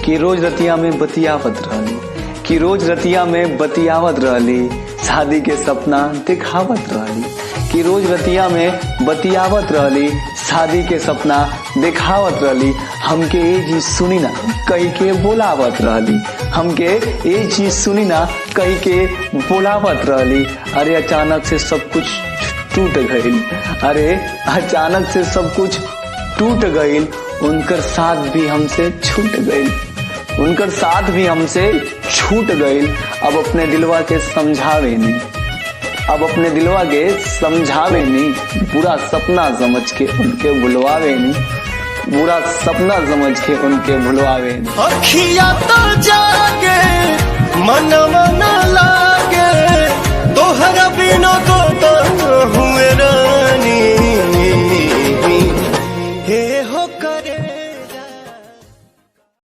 कि रोज रतिया में बतियावत रहली, कि रोज रतिया में बतियावत रहली, शादी के सपना दिखावत रहली, कि रोज रतिया में बतियावत रहली, शादी के सपना दिखावत रहली। हमके ये चीज सुनी ना कही के बोलावत रहली, हमके ये चीज सुनी ना कही के बोलावत रहली। अरे अचानक से सब कुछ टूट गईल, अरे अचानक से सब कुछ टूट गईल। उनकर साथ भी हमसे छूट गईल, उनकर साथ भी हमसे छूट गईल। अब अपने दिलवा के समझावे नहीं, अब अपने दिलवा के समझावे नहीं, बुरा सपना समझ के उनके भुलवावे नहीं, बुरा सपना समझ के उनके भुलवावे नहीं। अखिया तो जागे मन मन लागे तोहरा बिना